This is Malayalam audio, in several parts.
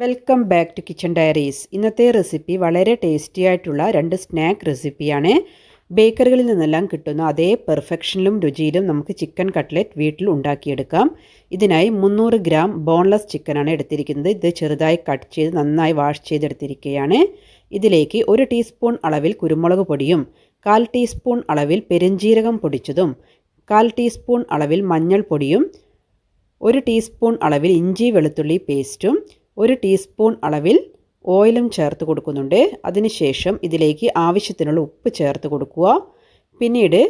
Welcome back to kitchen diaries. ഇന്നത്തെ റെസിപ്പി വളരെ ടേസ്റ്റി ആയിട്ടുള്ള രണ്ട് സ്നാക്ക് റെസിപ്പിയാണ്. ബേക്കറികളിൽ നിന്നെല്ലാം കിട്ടുന്ന അതേ പെർഫെക്ഷനിലും രുചിയിലും നമുക്ക് ചിക്കൻ കട്ട്ലറ്റ് വീട്ടിൽ ഉണ്ടാക്കിയെടുക്കാം. ഇതിനായി 300 ഗ്രാം ബോൺലെസ് ചിക്കനാണ് എടുത്തിരിക്കുന്നത്. ഇത് ചെറുതായി കട്ട് ചെയ്ത് നന്നായി വാഷ് ചെയ്തെടുത്തിരിക്കുകയാണ്. ഇതിലേക്ക് 1 ടീസ്പൂൺ അളവിൽ കുരുമുളക് പൊടിയും 1/4 ടീസ്പൂൺ അളവിൽ പെരുംജീരകം പൊടിച്ചതും 1/4 ടീസ്പൂൺ അളവിൽ മഞ്ഞൾപ്പൊടിയും 1 ടീസ്പൂൺ അളവിൽ ഇഞ്ചി വെളുത്തുള്ളി പേസ്റ്റും 1 ടീസ്പൂൺ അളവിൽ ഓയിലും ചേർത്ത് കൊടുക്കുന്നുണ്ട്. അതിനുശേഷം ഇതിലേക്ക് ആവശ്യത്തിനുള്ള ഉപ്പ് ചേർത്ത് കൊടുക്കുക. പിന്നീട്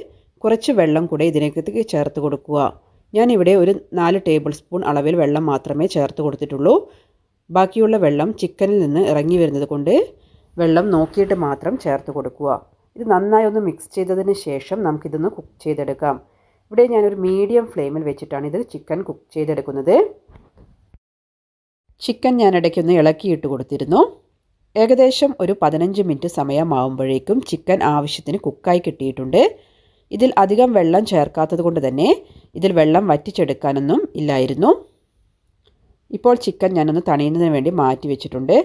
കുറച്ച് വെള്ളം കൂടെ ഇതിലേക്ക് ചേർത്ത് കൊടുക്കുക. ഞാനിവിടെ ഒരു 4 ടേബിൾ സ്പൂൺ അളവിൽ വെള്ളം മാത്രമേ ചേർത്ത് കൊടുത്തിട്ടുള്ളൂ. ബാക്കിയുള്ള വെള്ളം ചിക്കനിൽ നിന്ന് ഇറങ്ങി വരുന്നത് കൊണ്ട് വെള്ളം നോക്കിയിട്ട് മാത്രം ചേർത്ത് കൊടുക്കുക. ഇത് നന്നായി ഒന്ന് മിക്സ് ചെയ്തതിന് ശേഷം നമുക്കിതൊന്ന് കുക്ക് ചെയ്തെടുക്കാം. ഇവിടെ ഞാനൊരു മീഡിയം ഫ്ലെയിമിൽ വെച്ചിട്ടാണ് ഇത് ചിക്കൻ കുക്ക് ചെയ്തെടുക്കുന്നത്. ചിക്കൻ ഞാൻ ഇടയ്ക്കൊന്ന് ഇളക്കിയിട്ട് കൊടുത്തിരുന്നു. ഏകദേശം ഒരു 15 മിനിറ്റ് സമയമാകുമ്പോഴേക്കും ചിക്കൻ ആവശ്യത്തിന് കുക്കായി കിട്ടിയിട്ടുണ്ട്. ഇതിൽ അധികം വെള്ളം ചേർക്കാത്തത് കൊണ്ട് തന്നെ ഇതിൽ വെള്ളം വറ്റിച്ചെടുക്കാനൊന്നും ഇല്ലായിരുന്നു. ഇപ്പോൾ ചിക്കൻ ഞാനൊന്ന് തണിയുന്നതിന് വേണ്ടി മാറ്റി വെച്ചിട്ടുണ്ട്.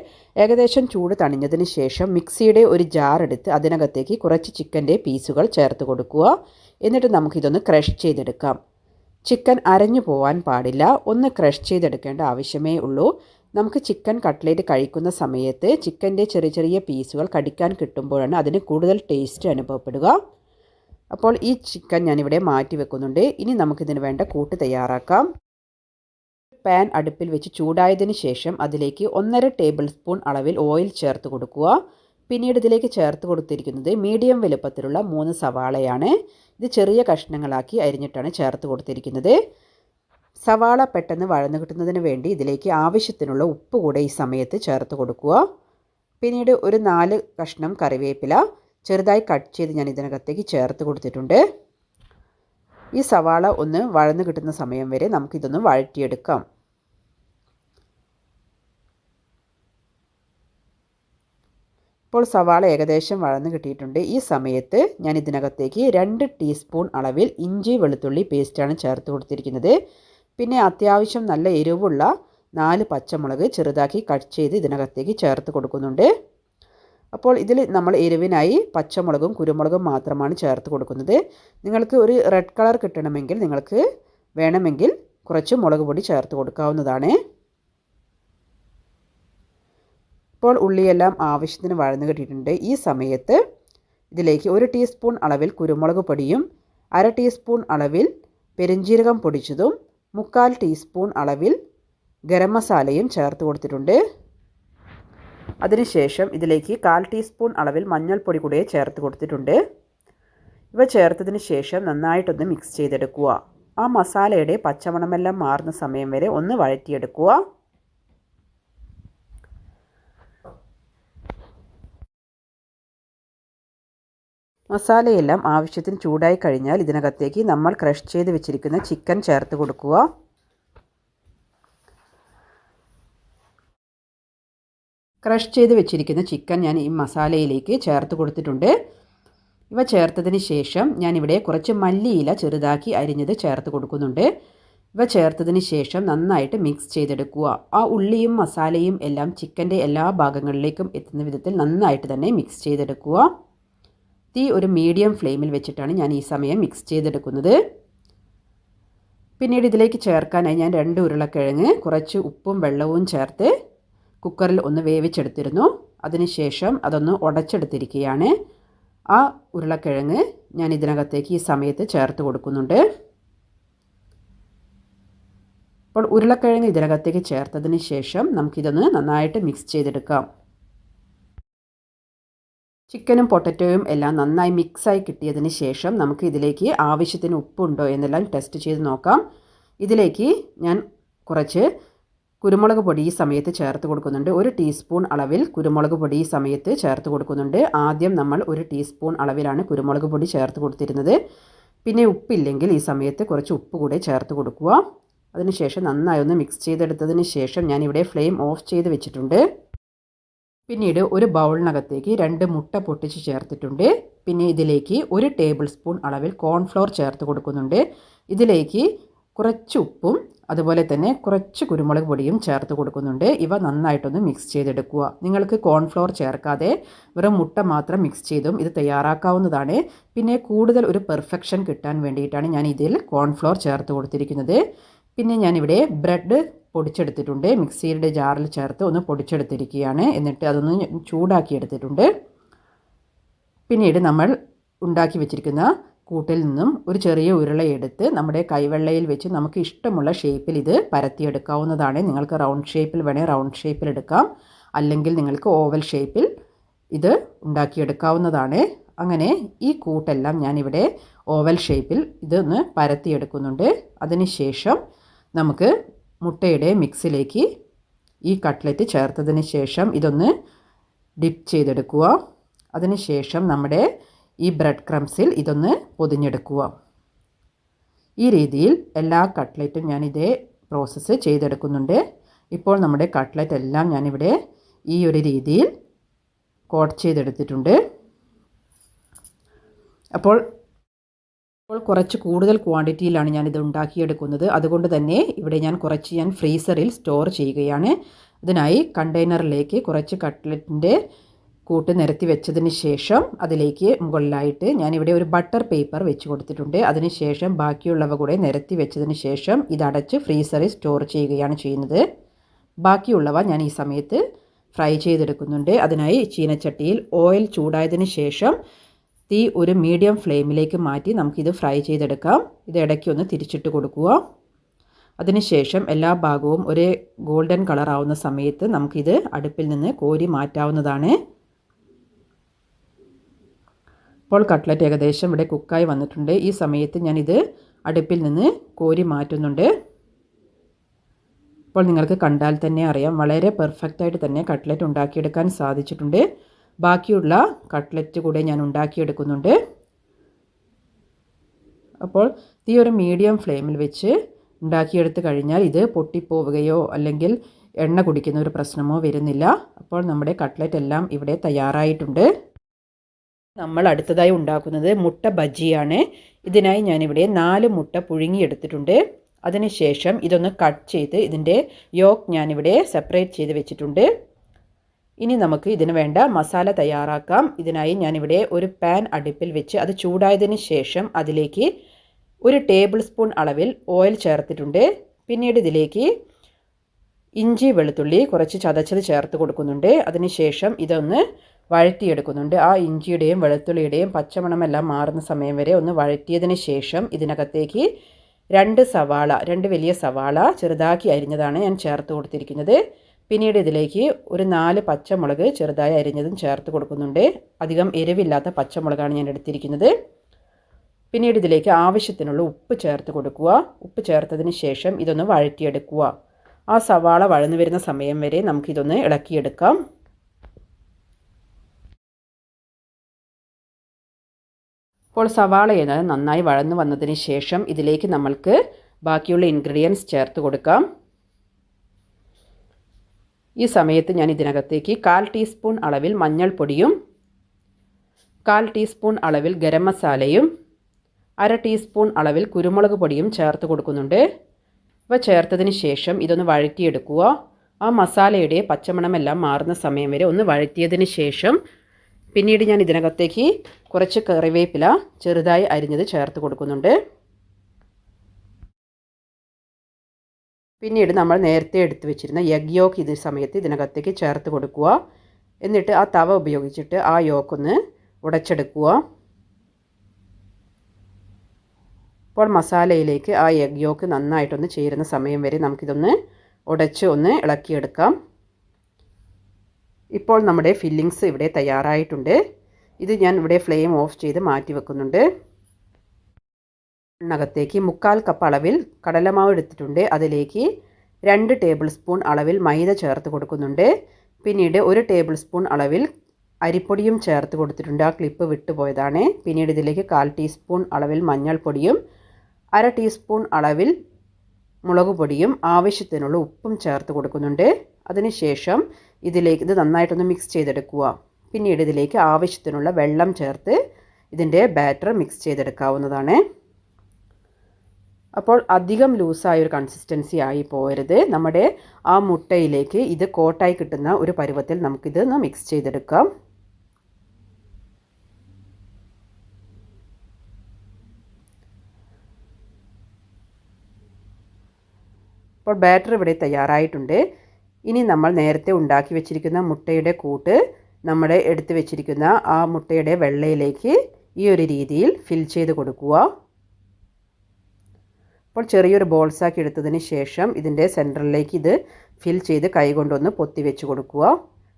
ഏകദേശം ചൂട് തണിഞ്ഞതിന് ശേഷം മിക്സിയുടെ ഒരു ജാർ എടുത്ത് അതിനകത്തേക്ക് കുറച്ച് ചിക്കൻ്റെ പീസുകൾ ചേർത്ത് കൊടുക്കുക. എന്നിട്ട് നമുക്കിതൊന്ന് ക്രഷ് ചെയ്തെടുക്കാം. ചിക്കൻ അരഞ്ഞു പോവാൻ പാടില്ല, ഒന്ന് ക്രഷ് ചെയ്തെടുക്കേണ്ട ആവശ്യമേ ഉള്ളൂ. നമുക്ക് ചിക്കൻ കട്ട്ലേറ്റ് കഴിക്കുന്ന സമയത്ത് ചിക്കൻ്റെ ചെറിയ ചെറിയ പീസുകൾ കടിക്കാൻ കിട്ടുമ്പോഴാണ് അതിന് കൂടുതൽ ടേസ്റ്റ് അനുഭവപ്പെടുക. അപ്പോൾ ഈ ചിക്കൻ ഞാനിവിടെ മാറ്റി വെക്കുന്നുണ്ട്. ഇനി നമുക്കിതിന് വേണ്ട കൂട്ട് തയ്യാറാക്കാം. പാൻ അടുപ്പിൽ വെച്ച് ചൂടായതിന് ശേഷം അതിലേക്ക് 1.5 ടേബിൾ സ്പൂൺ അളവിൽ ഓയിൽ ചേർത്ത് കൊടുക്കുക. പിന്നീട് ഇതിലേക്ക് ചേർത്ത് കൊടുത്തിരിക്കുന്നത് മീഡിയം വലുപ്പത്തിലുള്ള 3 സവാളയാണ്. ഇത് ചെറിയ കഷ്ണങ്ങളാക്കി അരിഞ്ഞിട്ടാണ് ചേർത്ത് കൊടുത്തിരിക്കുന്നത്. സവാള പെട്ടെന്ന് വഴന്നു കിട്ടുന്നതിന് വേണ്ടി ഇതിലേക്ക് ആവശ്യത്തിനുള്ള ഉപ്പ് കൂടെ ഈ സമയത്ത് ചേർത്ത് കൊടുക്കുക. പിന്നീട് ഒരു 4 കഷ്ണം കറിവേപ്പില ചെറുതായി കട്ട് ചെയ്ത് ഞാൻ ഇതിനകത്തേക്ക് ചേർത്ത് കൊടുത്തിട്ടുണ്ട്. ഈ സവാള ഒന്ന് വഴന്നു കിട്ടുന്ന സമയം വരെ നമുക്കിതൊന്ന് വഴറ്റിയെടുക്കാം. ഇപ്പോൾ സവാള ഏകദേശം വഴന്നു കിട്ടിയിട്ടുണ്ട്. ഈ സമയത്ത് ഞാൻ ഇതിനകത്തേക്ക് 2 ടീസ്പൂൺ അളവിൽ ഇഞ്ചി വെളുത്തുള്ളി പേസ്റ്റാണ് ചേർത്ത് കൊടുത്തിരിക്കുന്നത്. പിന്നെ അത്യാവശ്യം നല്ല എരിവുള്ള 4 പച്ചമുളക് ചെറുതാക്കി കട്ട് ചെയ്ത് ഇതിനകത്തേക്ക് ചേർത്ത് കൊടുക്കുന്നുണ്ട്. അപ്പോൾ ഇതിൽ നമ്മൾ എരിവിനായി പച്ചമുളകും കുരുമുളകും മാത്രമാണ് ചേർത്ത് കൊടുക്കുന്നത്. നിങ്ങൾക്ക് ഒരു റെഡ് കളർ കിട്ടണമെങ്കിൽ നിങ്ങൾക്ക് വേണമെങ്കിൽ കുറച്ച് മുളക് പൊടി ചേർത്ത് കൊടുക്കാവുന്നതാണ്. ഇപ്പോൾ ഉള്ളിയെല്ലാം ആവശ്യത്തിന് വഴന്നു കിട്ടിയിട്ടുണ്ട്. ഈ സമയത്ത് ഇതിലേക്ക് 1 ടീസ്പൂൺ അളവിൽ കുരുമുളക് പൊടിയും 1/2 ടീസ്പൂൺ അളവിൽ പെരുംജീരകം പൊടിച്ചതും 1/4 ടീസ്പൂൺ അളവിൽ ഗരം മസാലയും ചേർത്ത് കൊടുത്തിട്ടുണ്ട്. അതിനുശേഷം ഇതിലേക്ക് 1/4 ടീസ്പൂൺ അളവിൽ മഞ്ഞൾപ്പൊടി കൂടെ ചേർത്ത് കൊടുത്തിട്ടുണ്ട്. ഇവ ചേർത്തതിന് ശേഷം നന്നായിട്ടൊന്ന് മിക്സ് ചെയ്തെടുക്കുക. ആ മസാലയുടെ പച്ചമണമെല്ലാം മാറുന്ന സമയം വരെ ഒന്ന് വഴറ്റിയെടുക്കുക. മസാലയെല്ലാം ആവശ്യത്തിന് ചൂടായി കഴിഞ്ഞാൽ ഇതിനകത്തേക്ക് നമ്മൾ ക്രഷ് ചെയ്ത് വെച്ചിരിക്കുന്ന ചിക്കൻ ചേർത്ത് കൊടുക്കുക. ക്രഷ് ചെയ്ത് വെച്ചിരിക്കുന്ന ചിക്കൻ ഞാൻ ഈ മസാലയിലേക്ക് ചേർത്ത് കൊടുത്തിട്ടുണ്ട്. ഇവ ചേർത്തതിന് ശേഷം ഞാനിവിടെ കുറച്ച് മല്ലിയില ചെറുതാക്കി അരിഞ്ഞത് ചേർത്ത് കൊടുക്കുന്നുണ്ട്. ഇവ ചേർത്തതിന് ശേഷം നന്നായിട്ട് മിക്സ് ചെയ്തെടുക്കുക. ആ ഉള്ളിയും മസാലയും എല്ലാം ചിക്കൻ്റെ എല്ലാ ഭാഗങ്ങളിലേക്കും എത്തുന്ന വിധത്തിൽ നന്നായിട്ട് തന്നെ മിക്സ് ചെയ്തെടുക്കുക. തീ ഒരു മീഡിയം ഫ്ലെയിമിൽ വെച്ചിട്ടാണ് ഞാൻ ഈ സമയം മിക്സ് ചെയ്തെടുക്കുന്നത്. പിന്നീട് ഇതിലേക്ക് ചേർക്കാനായി ഞാൻ 2 ഉരുളക്കിഴങ്ങ് കുറച്ച് ഉപ്പും വെള്ളവും ചേർത്ത് കുക്കറിൽ ഒന്ന് വേവിച്ചെടുത്തിരുന്നു. അതിനുശേഷം അതൊന്ന് ഉടച്ചെടുത്തിരിക്കുകയാണ്. ആ ഉരുളക്കിഴങ്ങ് ഞാൻ ഇതിനകത്തേക്ക് ഈ സമയത്ത് ചേർത്ത് കൊടുക്കുന്നുണ്ട്. അപ്പോൾ ഉരുളക്കിഴങ്ങ് ഇതിനകത്തേക്ക് ചേർത്തതിന് ശേഷം നമുക്കിതൊന്ന് നന്നായിട്ട് മിക്സ് ചെയ്തെടുക്കാം. ചിക്കനും പൊട്ടറ്റോയും എല്ലാം നന്നായി മിക്സായി കിട്ടിയതിന് ശേഷം നമുക്ക് ഇതിലേക്ക് ആവശ്യത്തിന് ഉപ്പുണ്ടോ എന്നെല്ലാം ടെസ്റ്റ് ചെയ്ത് നോക്കാം. ഇതിലേക്ക് ഞാൻ കുറച്ച് കുരുമുളക് പൊടി ഈ സമയത്ത് ചേർത്ത് കൊടുക്കുന്നുണ്ട്. 1 ടീസ്പൂൺ അളവിൽ കുരുമുളക് പൊടി ഈ സമയത്ത് ചേർത്ത് കൊടുക്കുന്നുണ്ട്. ആദ്യം നമ്മൾ 1 ടീസ്പൂൺ അളവിലാണ് കുരുമുളക് പൊടി ചേർത്ത് കൊടുത്തിരുന്നത്. പിന്നെ ഉപ്പില്ലെങ്കിൽ ഈ സമയത്ത് കുറച്ച് ഉപ്പ് കൂടെ ചേർത്ത് കൊടുക്കുക. അതിനുശേഷം നന്നായി ഒന്ന് മിക്സ് ചെയ്തെടുത്തതിന് ശേഷം ഞാനിവിടെ ഫ്ലെയിം ഓഫ് ചെയ്ത് വെച്ചിട്ടുണ്ട്. പിന്നീട് ഒരു ബൗളിനകത്തേക്ക് 2 മുട്ട പൊട്ടിച്ച് ചേർത്തിട്ടുണ്ട്. പിന്നെ ഇതിലേക്ക് 1 ടേബിൾ സ്പൂൺ അളവിൽ കോൺഫ്ലോർ ചേർത്ത് കൊടുക്കുന്നുണ്ട്. ഇതിലേക്ക് കുറച്ച് ഉപ്പും അതുപോലെ തന്നെ കുറച്ച് കുരുമുളക് പൊടിയും ചേർത്ത് കൊടുക്കുന്നുണ്ട്. ഇവ നന്നായിട്ടൊന്ന് മിക്സ് ചെയ്തെടുക്കുക. നിങ്ങൾക്ക് കോൺഫ്ലോർ ചേർക്കാതെ വെറും മുട്ട മാത്രം മിക്സ് ചെയ്തും ഇത് തയ്യാറാക്കാവുന്നതാണ്. പിന്നെ കൂടുതൽ ഒരു പെർഫെക്ഷൻ കിട്ടാൻ വേണ്ടിയിട്ടാണ് ഞാൻ ഇതിൽ കോൺഫ്ലോർ ചേർത്ത് കൊടുത്തിരിക്കുന്നത്. പിന്നെ ഞാനിവിടെ ബ്രെഡ് പൊടിച്ചെടുത്തിട്ടുണ്ട്. മിക്സിയുടെ ജാറിൽ ചേർത്ത് ഒന്ന് പൊടിച്ചെടുത്തിരിക്കുകയാണ്. എന്നിട്ട് അതൊന്ന് ചൂടാക്കി എടുത്തിട്ടുണ്ട്. പിന്നീട് നമ്മൾ ഉണ്ടാക്കി വെച്ചിരിക്കുന്ന കൂട്ടിൽ നിന്നും ഒരു ചെറിയ ഉരുളയെടുത്ത് നമ്മുടെ കൈവെള്ളയിൽ വെച്ച് നമുക്ക് ഇഷ്ടമുള്ള ഷേപ്പിൽ ഇത് പരത്തിയെടുക്കാവുന്നതാണ്. നിങ്ങൾക്ക് റൗണ്ട് ഷേപ്പിൽ വേണേൽ റൗണ്ട് ഷേപ്പിൽ എടുക്കാം, അല്ലെങ്കിൽ നിങ്ങൾക്ക് ഓവൽ ഷേപ്പിൽ ഇത് ഉണ്ടാക്കിയെടുക്കാവുന്നതാണ്. അങ്ങനെ ഈ കൂട്ടെല്ലാം ഞാനിവിടെ ഓവൽ ഷേപ്പിൽ ഇതൊന്ന് പരത്തിയെടുക്കുന്നുണ്ട്. അതിനുശേഷം നമുക്ക് മുട്ടയുടെ മിക്സിലേക്ക് ഈ കട്ട്ലറ്റ് ചേർത്തതിന് ശേഷം ഇതൊന്ന് ഡിപ്പ് ചെയ്തെടുക്കുക. അതിനുശേഷം നമ്മുടെ ഈ ബ്രെഡ് ക്രംസിൽ ഇതൊന്ന് പൊതിഞ്ഞെടുക്കുക. ഈ രീതിയിൽ എല്ലാ കട്ട്ലറ്റും ഞാൻ ഇതേ പ്രോസസ്സ് ചെയ്തെടുക്കുന്നുണ്ട്. ഇപ്പോൾ നമ്മുടെ കട്ട്ലറ്റ് എല്ലാം ഞാനിവിടെ ഈ ഒരു രീതിയിൽ കോട്ട് ചെയ്തെടുത്തിട്ടുണ്ട്. അപ്പോൾ കുറച്ച് കൂടുതൽ ക്വാണ്ടിറ്റിയിലാണ് ഞാനിത് ഉണ്ടാക്കിയെടുക്കുന്നത്. അതുകൊണ്ട് തന്നെ ഇവിടെ ഞാൻ ഫ്രീസറിൽ സ്റ്റോർ ചെയ്യുകയാണ്. ഇതിനായി കണ്ടെയ്നറിലേക്ക് കുറച്ച് കട്ട്ലറ്റിൻ്റെ കൂട്ട് നിരത്തി വെച്ചതിന് ശേഷം അതിലേക്ക് മുകളിലായിട്ട് ഞാനിവിടെ ഒരു ബട്ടർ പേപ്പർ വെച്ച് കൊടുത്തിട്ടുണ്ട്. അതിനുശേഷം ബാക്കിയുള്ളവ കൂടെ നിരത്തി വെച്ചതിന് ശേഷം ഇതടച്ച് ഫ്രീസറിൽ സ്റ്റോർ ചെയ്യുകയാണ് ചെയ്യുന്നത്. ബാക്കിയുള്ളവ ഞാൻ ഈ സമയത്ത് ഫ്രൈ ചെയ്തെടുക്കുന്നുണ്ട്. അതിനായി ചീനച്ചട്ടിയിൽ ഓയിൽ ചൂടായതിന് ശേഷം തീ ഒരു മീഡിയം ഫ്ലെയിമിലേക്ക് മാറ്റി നമുക്കിത് ഫ്രൈ ചെയ്തെടുക്കാം. ഇത് ഇടയ്ക്ക് ഒന്ന് തിരിച്ചിട്ട് കൊടുക്കുക. അതിനുശേഷം എല്ലാ ഭാഗവും ഒരേ ഗോൾഡൻ കളർ ആവുന്ന സമയത്ത് നമുക്കിത് അടുപ്പിൽ നിന്ന് കോരി മാറ്റാവുന്നതാണ്. ഇപ്പോൾ കട്ട്ലറ്റ് ഏകദേശം ഇവിടെ കുക്കായി വന്നിട്ടുണ്ട്. ഈ സമയത്ത് ഞാനിത് അടുപ്പിൽ നിന്ന് കോരി മാറ്റുന്നുണ്ട്. ഇപ്പോൾ നിങ്ങൾക്ക് കണ്ടാൽ തന്നെ അറിയാം, വളരെ പെർഫെക്റ്റായിട്ട് തന്നെ കട്ട്ലറ്റ് ഉണ്ടാക്കിയെടുക്കാൻ സാധിച്ചിട്ടുണ്ട്. ബാക്കിയുള്ള കട്ട്ലറ്റ് കൂടെ ഞാൻ ഉണ്ടാക്കിയെടുക്കുന്നുണ്ട്. അപ്പോൾ തീ ഒരു മീഡിയം ഫ്ലെയിമിൽ വെച്ച് ഉണ്ടാക്കിയെടുത്ത് കഴിഞ്ഞാൽ ഇത് പൊട്ടിപ്പോവുകയോ അല്ലെങ്കിൽ എണ്ണ കുടിക്കുന്ന ഒരു പ്രശ്നമോ വരുന്നില്ല. അപ്പോൾ നമ്മുടെ കട്ട്ലറ്റ് എല്ലാം ഇവിടെ തയ്യാറായിട്ടുണ്ട്. നമ്മൾ അടുത്തതായി ഉണ്ടാക്കുന്നത് മുട്ട ബജിയാണ്. ഇതിനായി ഞാനിവിടെ 4 മുട്ട പുഴുങ്ങിയെടുത്തിട്ടുണ്ട്. അതിനുശേഷം ഇതൊന്ന് കട്ട് ചെയ്ത് ഇതിൻ്റെ യോക്ക് ഞാനിവിടെ സെപ്പറേറ്റ് ചെയ്ത് വെച്ചിട്ടുണ്ട്. ഇനി നമുക്ക് ഇതിന് വേണ്ട മസാല തയ്യാറാക്കാം. ഇതിനായി ഞാനിവിടെ ഒരു പാൻ അടുപ്പിൽ വെച്ച് അത് ചൂടായതിന് ശേഷം അതിലേക്ക് 1 ടേബിൾ സ്പൂൺ അളവിൽ ഓയിൽ ചേർത്തിട്ടുണ്ട്. പിന്നീട് ഇതിലേക്ക് ഇഞ്ചി വെളുത്തുള്ളി കുറച്ച് ചതച്ചത് ചേർത്ത് കൊടുക്കുന്നുണ്ട്. അതിനുശേഷം ഇതൊന്ന് വഴറ്റിയെടുക്കുന്നുണ്ട്. ആ ഇഞ്ചിയുടെയും വെളുത്തുള്ളിയുടെയും പച്ചമണമെല്ലാം മാറുന്ന സമയം വരെ ഒന്ന് വഴറ്റിയതിന് ശേഷം ഇതിനകത്തേക്ക് 2 വലിയ സവാള ചെറുതാക്കി അരിഞ്ഞതാണ് ഞാൻ ചേർത്ത് കൊടുത്തിരിക്കുന്നത്. പിന്നീട് ഇതിലേക്ക് ഒരു 4 പച്ചമുളക് ചെറുതായി അരിഞ്ഞതും ചേർത്ത് കൊടുക്കുന്നുണ്ട്. അധികം എരിവില്ലാത്ത പച്ചമുളകാണ് ഞാൻ എടുത്തിരിക്കുന്നത്. പിന്നീട് ഇതിലേക്ക് ആവശ്യത്തിനുള്ള ഉപ്പ് ചേർത്ത് കൊടുക്കുക. ഉപ്പ് ചേർത്തതിന് ശേഷം ഇതൊന്ന് വഴറ്റിയെടുക്കുക. ആ സവാള വഴന്നു വരുന്ന സമയം വരെ നമുക്കിതൊന്ന് ഇളക്കിയെടുക്കാം. ഇപ്പോൾ സവാള എന്നത് നന്നായി വഴന്നു വന്നതിന് ശേഷം ഇതിലേക്ക് നമ്മൾക്ക് ബാക്കിയുള്ള ഇൻഗ്രീഡിയൻസ് ചേർത്ത് കൊടുക്കാം. ഈ സമയത്ത് ഞാൻ ഇതിനകത്തേക്ക് 1/4 ടീസ്പൂൺ അളവിൽ മഞ്ഞൾപ്പൊടിയും 1/4 ടീസ്പൂൺ അളവിൽ ഗരം മസാലയും 1/2 ടീസ്പൂൺ അളവിൽ കുരുമുളക് പൊടിയും ചേർത്ത് കൊടുക്കുന്നുണ്ട്. ഇവ ചേർത്തതിന് ശേഷം ഇതൊന്ന് വഴറ്റിയെടുക്കുക. ആ മസാലയുടെ പച്ചമണമെല്ലാം മാറുന്ന സമയം വരെ ഒന്ന് വഴറ്റിയതിന് ശേഷം പിന്നീട് ഞാൻ ഇതിനകത്തേക്ക് കുറച്ച് കറിവേപ്പില ചെറുതായി അരിഞ്ഞത് ചേർത്ത് കൊടുക്കുന്നുണ്ട്. പിന്നീട് നമ്മൾ നേരത്തെ എടുത്ത് വെച്ചിരുന്ന എഗ് യോക്ക് ഇത് സമയത്ത് ഇതിനകത്തേക്ക് ചേർത്ത് കൊടുക്കുക. എന്നിട്ട് ആ തവ ഉപയോഗിച്ചിട്ട് ആ യോക്കൊന്ന് ഉടച്ചെടുക്കുക. ഇപ്പോൾ മസാലയിലേക്ക് ആ എഗ് യോക്ക് നന്നായിട്ടൊന്ന് ചേരുന്ന സമയം വരെ നമുക്കിതൊന്ന് ഉടച്ച് ഒന്ന് ഇളക്കിയെടുക്കാം. ഇപ്പോൾ നമ്മുടെ ഫില്ലിങ്സ് ഇവിടെ തയ്യാറായിട്ടുണ്ട്. ഇത് ഞാൻ ഇവിടെ ഫ്ലെയിം ഓഫ് ചെയ്ത് മാറ്റി വെക്കുന്നുണ്ട്. ഇതിനകത്തേക്ക് 1/4 കപ്പ് അളവിൽ കടലമാവ് എടുത്തിട്ടുണ്ട്. അതിലേക്ക് 2 ടേബിൾ സ്പൂൺ അളവിൽ മൈദ ചേർത്ത് കൊടുക്കുന്നുണ്ട്. പിന്നീട് 1 ടേബിൾ സ്പൂൺ അളവിൽ അരിപ്പൊടിയും ചേർത്ത് കൊടുത്തിട്ടുണ്ട്. ആ ക്ലിപ്പ് വിട്ടുപോയതാണ്. പിന്നീട് ഇതിലേക്ക് 1/4 ടീസ്പൂൺ അളവിൽ മഞ്ഞൾപ്പൊടിയും 1/2 ടീസ്പൂൺ അളവിൽ മുളക് പൊടിയും ആവശ്യത്തിനുള്ള ഉപ്പും ചേർത്ത് കൊടുക്കുന്നുണ്ട്. അതിനുശേഷം ഇതിലേക്ക് ഇത് നന്നായിട്ടൊന്ന് മിക്സ് ചെയ്തെടുക്കുക. പിന്നീട് ഇതിലേക്ക് ആവശ്യത്തിനുള്ള വെള്ളം ചേർത്ത് ഇതിൻ്റെ ബാറ്റർ മിക്സ് ചെയ്തെടുക്കാവുന്നതാണ്. അപ്പോൾ അധികം ലൂസായ ഒരു കൺസിസ്റ്റൻസി ആയി പോകരുത്. നമ്മുടെ ആ മുട്ടയിലേക്ക് ഇത് കോട്ടായി കിട്ടുന്ന ഒരു പരുവത്തിൽ നമുക്കിത് ഒന്ന് മിക്സ് ചെയ്തെടുക്കാം. അപ്പോൾ ബാറ്റർ ഇവിടെ തയ്യാറായിട്ടുണ്ട്. ഇനി നമ്മൾ നേരത്തെ ഉണ്ടാക്കി വെച്ചിരിക്കുന്ന മുട്ടയുടെ കൂട്ട് നമ്മുടെ എടുത്ത് വെച്ചിരിക്കുന്ന ആ മുട്ടയുടെ വെള്ളയിലേക്ക് ഈ ഒരു രീതിയിൽ ഫിൽ ചെയ്ത് കൊടുക്കുക. അപ്പോൾ ചെറിയൊരു ബോൾസാക്കി എടുത്തതിന് ശേഷം ഇതിൻ്റെ സെൻറ്ററിലേക്ക് ഇത് ഫിൽ ചെയ്ത് കൈകൊണ്ടൊന്ന് പൊത്തി വെച്ച് കൊടുക്കുക.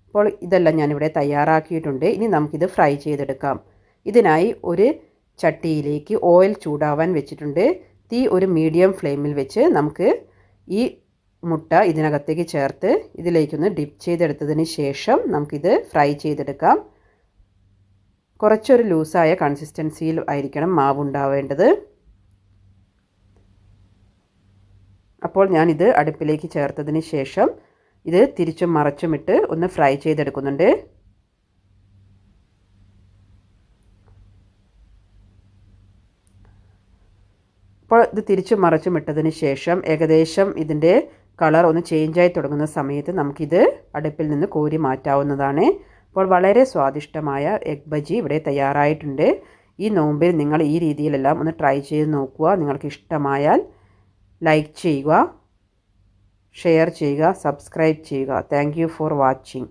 അപ്പോൾ ഇതെല്ലാം ഞാനിവിടെ തയ്യാറാക്കിയിട്ടുണ്ട്. ഇനി നമുക്കിത് ഫ്രൈ ചെയ്തെടുക്കാം. ഇതിനായി ഒരു ചട്ടിയിലേക്ക് ഓയിൽ ചൂടാവാൻ വെച്ചിട്ടുണ്ട്. തീ ഒരു മീഡിയം ഫ്ലെയിമിൽ വെച്ച് നമുക്ക് ഈ മുട്ട ഇതിനകത്തേക്ക് ചേർത്ത് ഇതിലേക്കൊന്ന് ഡിപ്പ് ചെയ്തെടുത്തതിന് ശേഷം നമുക്കിത് ഫ്രൈ ചെയ്തെടുക്കാം. കുറച്ചൊരു ലൂസായ കൺസിസ്റ്റൻസിയിൽ ആയിരിക്കണം മാവ് ഉണ്ടാവേണ്ടത്. അപ്പോൾ ഞാനിത് അടുപ്പിലേക്ക് ചേർത്തതിന് ശേഷം ഇത് തിരിച്ചും മറച്ചുമിട്ട് ഒന്ന് ഫ്രൈ ചെയ്തെടുക്കുന്നുണ്ട്. അപ്പോൾ ഇത് തിരിച്ചും മറച്ചും ഇട്ടതിന് ശേഷം ഏകദേശം ഇതിൻ്റെ കളർ ഒന്ന് ചേഞ്ചായി തുടങ്ങുന്ന സമയത്ത് നമുക്കിത് അടുപ്പിൽ നിന്ന് കോരി മാറ്റാവുന്നതാണ്. അപ്പോൾ വളരെ സ്വാദിഷ്ടമായ എഗ് ബജി ഇവിടെ തയ്യാറായിട്ടുണ്ട്. ഈ നോമ്പിൽ നിങ്ങൾ ഈ രീതിയിലെല്ലാം ഒന്ന് ട്രൈ ചെയ്ത് നോക്കുക. നിങ്ങൾക്ക് ഇഷ്ടമായാൽ ലൈക്ക് ചെയ്യുക, ഷെയർ ചെയ്യുക, സബ്സ്ക്രൈബ് ചെയ്യുക. Thank you for watching.